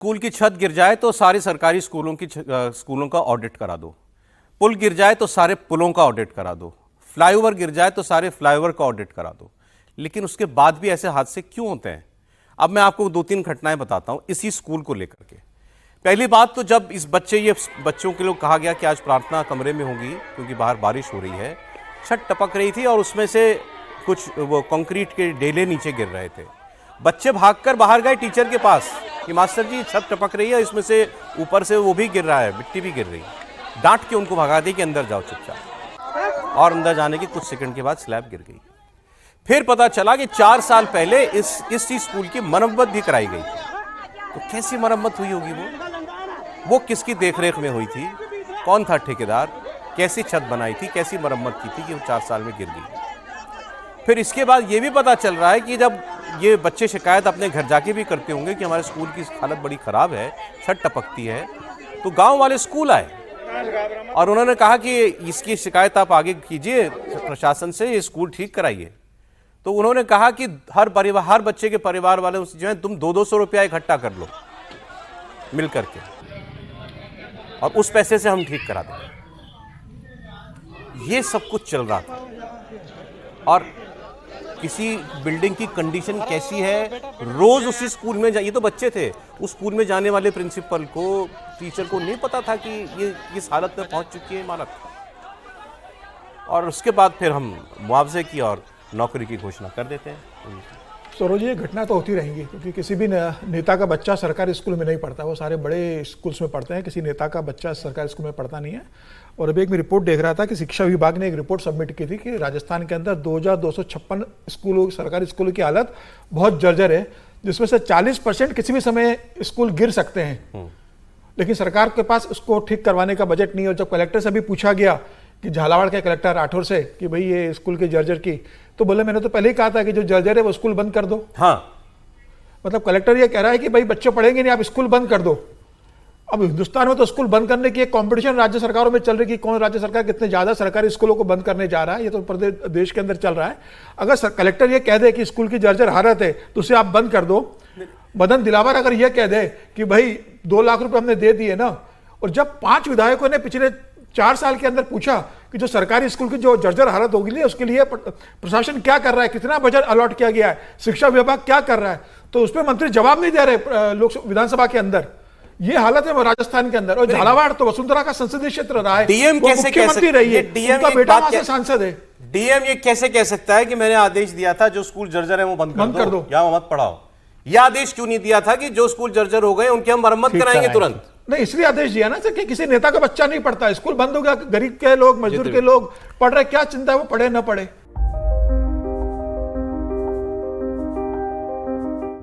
School की छत गिर जाए तो सारे सरकारी स्कूलों का ऑडिट करा दो। पुल गिर जाए तो सारे पुलों का ऑडिट करा दो। फ्लाईओवर गिर जाए तो सारे फ्लाईओवर का ऑडिट करा दो। लेकिन उसके बाद भी ऐसे हादसे क्यों होते हैं? अब मैं आपको 2-3 घटनाएं बताता हूं इसी स्कूल को लेकर के। पहली बात तो जब बच्चों के लिए कहा गया कि आज प्रार्थना कमरे में होगी क्योंकि बाहर बारिश हो रही है, छत टपक रही थी और उसमें से कुछ वो कंक्रीट के डेले नीचे गिर रहे थे। बच्चे भागकर बाहर गए टीचर के पास कि मास्टर जी छत टपक रही है, इसमें से ऊपर से वो भी गिर रहा है, मिट्टी भी गिर रही है। डांट के उनको भगा दी कि अंदर जाओ चुपचाप, और अंदर जाने के कुछ सेकंड के बाद स्लैब गिर गई। फिर पता चला कि 4 साल पहले इस स्कूल की मरम्मत भी कराई गई थी। तो कैसी मरम्मत हुई होगी? वो किसकी देखरेख में हुई थी? कौन था ठेकेदार? कैसी छत बनाई थी? कैसी मरम्मत की थी कि वो 4 साल में गिर गई? फिर इसके बाद ये भी पता चल रहा है कि जब ये बच्चे शिकायत अपने घर जाके भी करते होंगे कि हमारे स्कूल की हालत बड़ी ख़राब है, छत टपकती है, तो गांव वाले स्कूल आए और उन्होंने कहा कि इसकी शिकायत आप आगे कीजिए प्रशासन से, ये स्कूल ठीक कराइए। तो उन्होंने कहा कि हर बच्चे के परिवार वाले जो है तुम 200-200 रुपया इकट्ठा कर लो मिल करके, और उस पैसे से हम ठीक करा देंगे। ये सब कुछ चल रहा था। और किसी बिल्डिंग की कंडीशन कैसी है, रोज उसी स्कूल में ये तो बच्चे थे, उस स्कूल में जाने वाले प्रिंसिपल को, टीचर को नहीं पता था कि ये इस हालत में पहुंच चुकी है इमारत। और उसके बाद फिर हम मुआवजे की और नौकरी की घोषणा कर देते हैं। सरोज, ये घटना तो होती रहेंगी क्योंकि किसी भी नेता का बच्चा सरकारी स्कूल में नहीं पढ़ता, वो सारे बड़े स्कूल्स में पढ़ते हैं। किसी नेता का बच्चा सरकारी स्कूल में पढ़ता नहीं है। और अभी एक मैं रिपोर्ट देख रहा था कि शिक्षा विभाग ने एक रिपोर्ट सबमिट की थी कि राजस्थान के अंदर 2256 स्कूलों, सरकारी स्कूलों की हालत बहुत जर्जर है, जिसमें से 40% किसी भी समय स्कूल गिर सकते हैं। लेकिन सरकार के पास उसको ठीक करवाने का बजट नहीं है। और जब कलेक्टर से भी पूछा गया कि झालावाड़ के कलेक्टर राठौर से कि भाई ये स्कूल के जर्जर की, तो बोले मैंने तो पहले ही कहा था कि जो जर्जर है वो स्कूल बंद कर दो। हाँ, मतलब कलेक्टर ये कह रहा है कि भाई बच्चे पढ़ेंगे नहीं, आप स्कूल बंद कर दो। अब हिंदुस्तान में तो स्कूल बंद करने की एक कंपटीशन राज्य सरकारों में चल रही है कि कौन राज्य सरकार कितने ज्यादा सरकारी स्कूलों को बंद करने जा रहा है। ये तो प्रदेश देश के अंदर चल रहा है। अगर कलेक्टर ये कह दे कि स्कूल की जर्जर हालत है तो उसे आप बंद कर दो। मदन दिलावर अगर ये कह दे कि भाई 2 लाख रुपए हमने दे दिए ना, और जब 5 विधायकों ने पिछले 4 साल के अंदर पूछा कि जो सरकारी स्कूल की जो जर्जर हालत होगी उसके लिए प्रशासन क्या कर रहा है, कितना बजट अलॉट किया गया है, शिक्षा विभाग क्या कर रहा है, तो उस पर मंत्री जवाब नहीं दे रहे लोकसभा विधानसभा के अंदर। ये हालत है राजस्थान के अंदर। और झालावाड़ तो वसुंधरा का संसदीय क्षेत्र रहा है, डीएम कैसे कह सकते रही है, उनका बेटा वहां से सांसद है। डीएम ये कैसे कह सकता है कि मैंने आदेश दिया था जो स्कूल जर्जर है वो बंद कर दो या मत पढ़ाओ? यह आदेश क्यों नहीं दिया था कि जो स्कूल जर्जर हो गए उनकी हम मरम्मत कराएंगे तुरंत? नहीं, इसलिए आदेश दिया ना सर कि किसी नेता का बच्चा नहीं पढ़ता, स्कूल बंद हो गया, गरीब के लोग, मजदूर के लोग पढ़ रहे, क्या चिंता है वो पढ़े ना पढ़े।